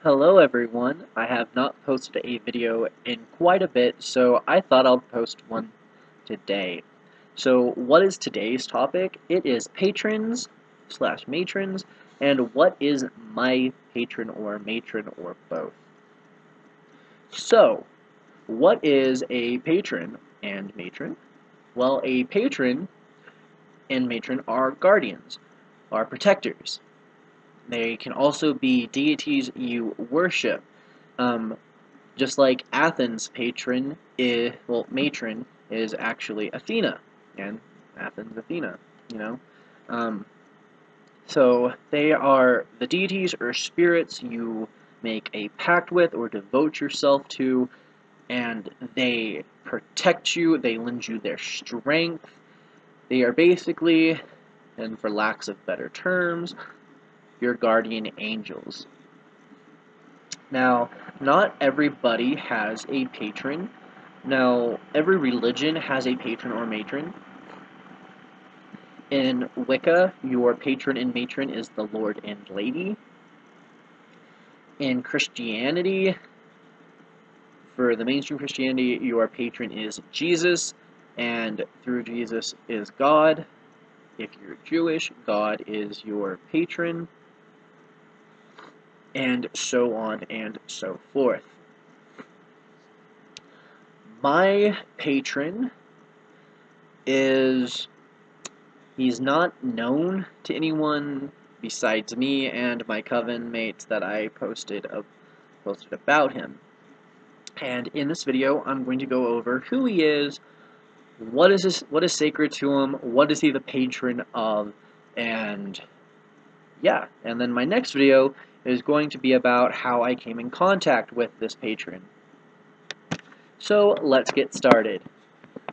Hello everyone, I have not posted a video in quite a bit, so I thought I'll post one today. So what is today's topic? It is patrons slash matrons, and what is my patron or matron or both. So, what is a patron and matron? Well, a patron and matron are guardians, are protectors. They can also be deities you worship. Um, Just like Athens' matron is actually Athena, and Athens Athena, you know. Um, so they are the deities or spirits you make a pact with or devote yourself to, and they protect you. They lend you their strength. They are basically, and for lack of better terms, your guardian angels. Now, not everybody has a patron. Now, every religion has a patron or matron. In Wicca, your patron and matron is the Lord and Lady. In Christianity, for the mainstream Christianity, your patron is Jesus, and through Jesus is God. If you're Jewish, God is your patron, and so on and so forth. My patron he's not known to anyone besides me and my coven mates that I posted about him. And in this video, I'm going to go over who he is, what is sacred to him, what is he the patron of, and yeah. And then my next video is going to be about how I came in contact with this patron. So let's get started.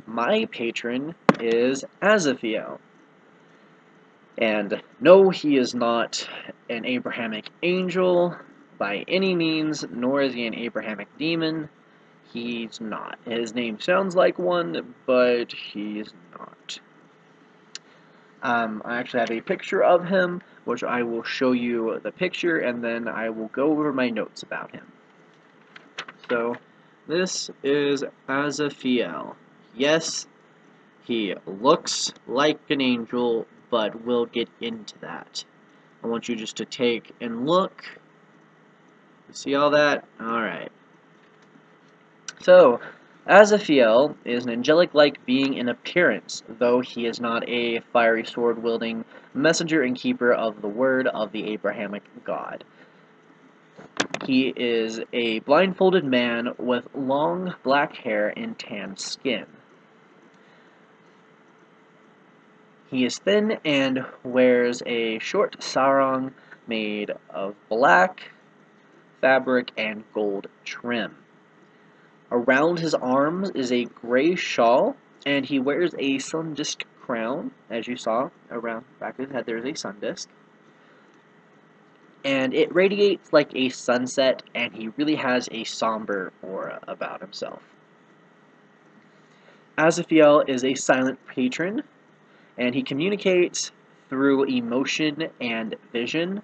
My patron is Azathiel. And no, he is not an Abrahamic angel by any means, nor is he an Abrahamic demon. He's not. His name sounds like one, but he's not. I actually have a picture of him, which I will show you the picture, and then I will go over my notes about him. So, this is Azathiel. Yes, he looks like an angel, but we'll get into that. I want you just to take and look. You see all that? Alright. So, Azathiel is an angelic-like being in appearance, though he is not a fiery sword-wielding messenger and keeper of the word of the Abrahamic God. He is a blindfolded man with long black hair and tan skin. He is thin and wears a short sarong made of black fabric and gold trim. Around his arms is a gray shawl, and he wears a sun disk crown. As you saw, around the back of his head there's a sun disk. And it radiates like a sunset, and he really has a somber aura about himself. Azathiel is a silent patron, and he communicates through emotion and vision.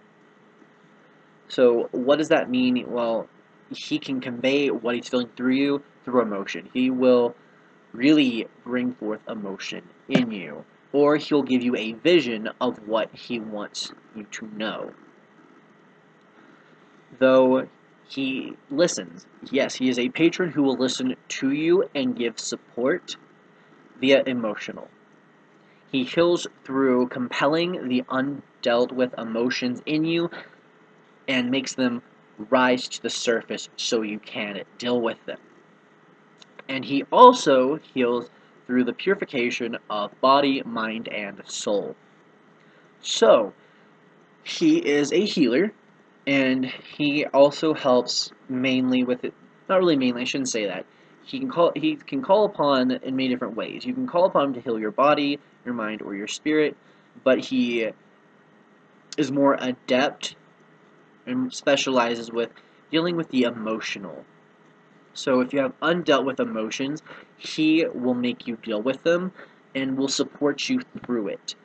So what does that mean? Well, he can convey what he's feeling through you through emotion. He will really bring forth emotion in you, or he'll give you a vision of what he wants you to know. Though he listens, yes, he is a patron who will listen to you and give support via emotional. He heals through compelling the undealt with emotions in you and makes them rise to the surface so you can deal with them. And he also heals through the purification of body, mind, and soul. So, he is a healer, and he also helps mainly with it. Not really mainly, I shouldn't say that. He can call upon in many different ways. You can call upon him to heal your body, your mind, or your spirit, but he is more adept and specializes with dealing with the emotional. So if you have undealt with emotions, he will make you deal with them and will support you through it.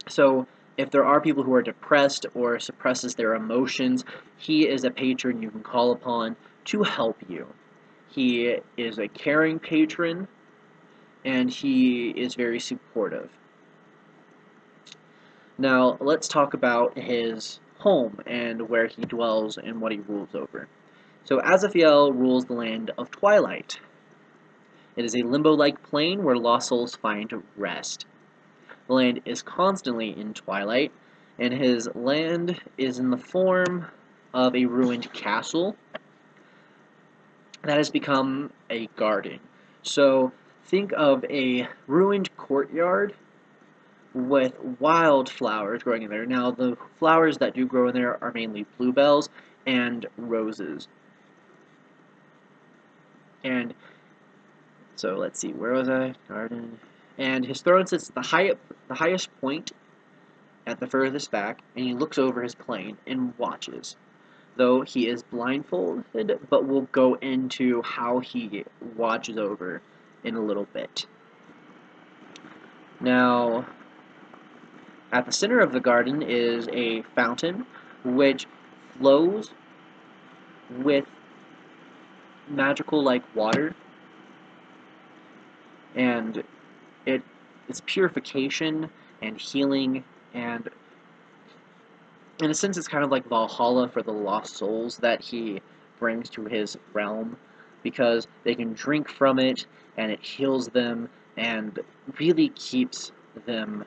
So If there are people who are depressed or suppresses their emotions, he is a patron you can call upon to help you. He is a caring patron, and he is very supportive. Now, let's talk about his home and where he dwells and what he rules over. So, Azathiel rules the land of Twilight. It is a limbo-like plane where lost souls find rest. The land is constantly in twilight, and his land is in the form of a ruined castle that has become a garden. So think of a ruined courtyard with wildflowers growing in there. Now, the flowers that do grow in there are mainly bluebells and roses. And so let's see, where was I? Garden. And his throne sits at the highest point at the furthest back, and he looks over his plane and watches. Though he is blindfolded, but we'll go into how he watches over in a little bit. Now, at the center of the garden is a fountain which flows with magical like water, and it's purification and healing, and in a sense it's kind of like Valhalla for the lost souls that he brings to his realm, because they can drink from it and it heals them and really keeps them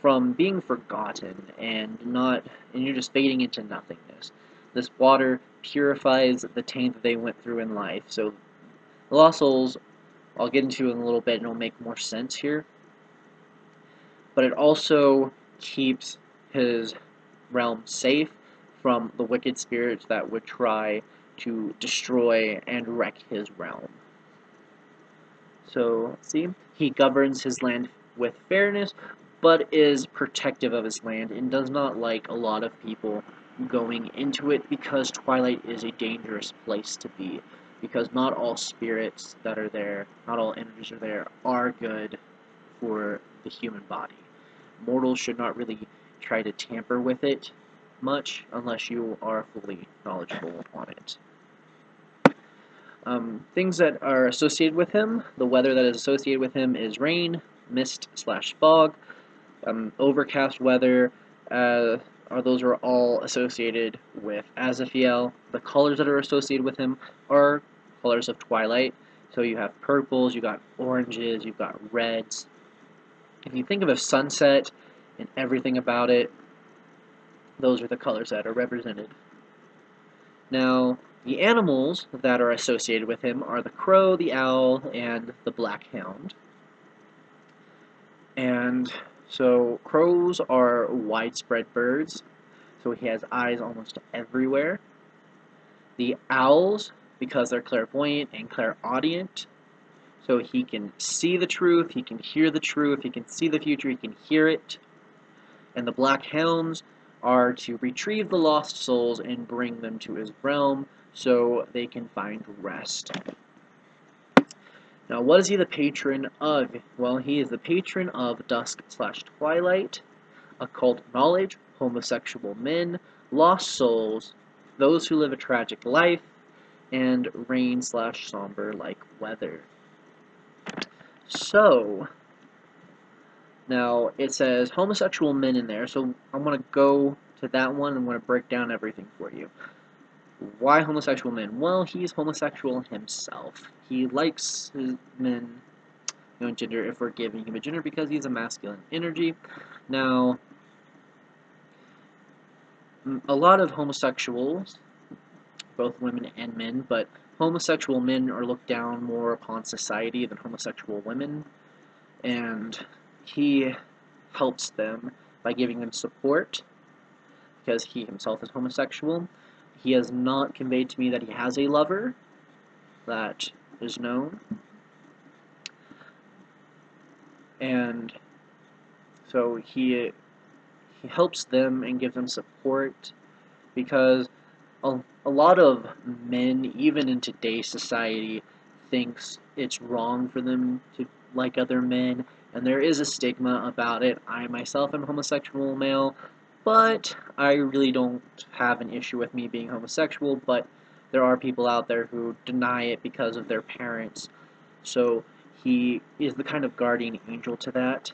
from being forgotten and you're just fading into nothingness. This water purifies the taint that they went through in life. So the lost souls, I'll get into in a little bit and it'll make more sense here. But it also keeps his realm safe from the wicked spirits that would try to destroy and wreck his realm. So, let's see. He governs his land with fairness, but is protective of his land and does not like a lot of people going into it, because Twilight is a dangerous place to be. Because not all spirits that are there, not all energies are there, are good for the human body. Mortals should not really try to tamper with it much unless you are fully knowledgeable on it. Things that are associated with him, the weather that is associated with him is rain, mist / fog, overcast weather. Those are all associated with Azathiel. The colors that are associated with him are colors of Twilight. So you have purples, you got oranges, you've got reds. If you think of a sunset and everything about it, those are the colors that are represented. Now, the animals that are associated with him are the crow, the owl, and the black hound. And so crows are widespread birds, so he has eyes almost everywhere. The owls, because they're clairvoyant and clairaudient, so he can see the truth, he can hear the truth, he can see the future, he can hear it. And the black hounds are to retrieve the lost souls and bring them to his realm so they can find rest. Now, what is he the patron of? Well, he is the patron of dusk / twilight, occult knowledge, homosexual men, lost souls, those who live a tragic life, and rain / somber like weather. So, now it says homosexual men in there, so I'm going to go to that one and I'm going to break down everything for you. Why homosexual men? Well, he's homosexual himself. He likes his men, gender, if we're giving him a gender, because he's a masculine energy. Now, a lot of homosexuals, both women and men, but homosexual men are looked down more upon society than homosexual women, and he helps them by giving them support, because he himself is homosexual. He has not conveyed to me that he has a lover that is known. And so he helps them and gives them support, because a lot of men, even in today's society, thinks it's wrong for them to like other men and there is a stigma about it. I myself am homosexual male, but I really don't have an issue with me being homosexual, but there are people out there who deny it because of their parents. So he is the kind of guardian angel to that.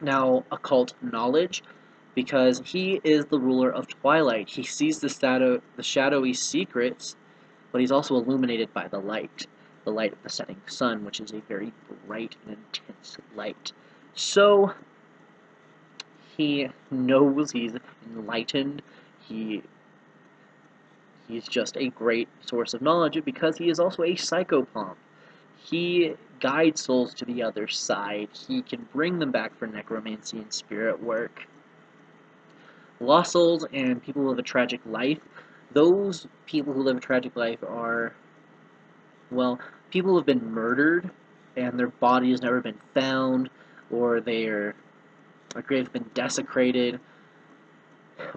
Now, occult knowledge, because he is the ruler of Twilight. He sees the shadowy secrets, but he's also illuminated by the light of the setting sun, which is a very bright and intense light. So he knows he's enlightened. He he's just a great source of knowledge because he is also a psychopomp. He guides souls to the other side. He can bring them back for necromancy and spirit work. Lost souls and people who live a tragic life, those people who live a tragic life are, well, people who have been murdered and their body has never been found, or their grave has been desecrated,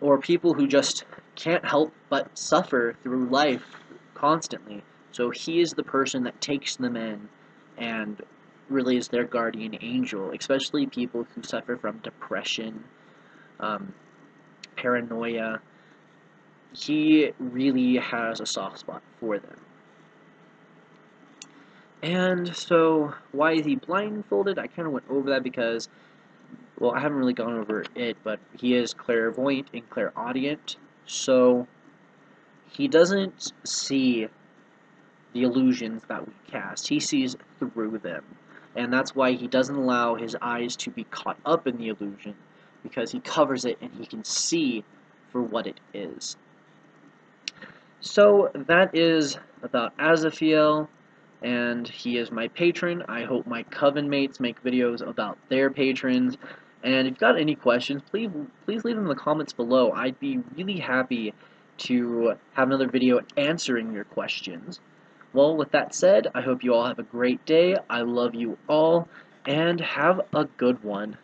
or people who just can't help but suffer through life constantly. So he is the person that takes them in and really is their guardian angel, especially people who suffer from depression, paranoia. He really has a soft spot for them. And so, why is he blindfolded? I kind of went over that because, well, I haven't really gone over it, but he is clairvoyant and clairaudient, so he doesn't see the illusions that we cast. He sees through them. And that's why he doesn't allow his eyes to be caught up in the illusion, because he covers it and he can see for what it is. So that is about Azathiel, and he is my patron. I hope my coven mates make videos about their patrons. And if you've got any questions, please leave them in the comments below. I'd be really happy to have another video answering your questions. Well, with that said, I hope you all have a great day. I love you all, and have a good one.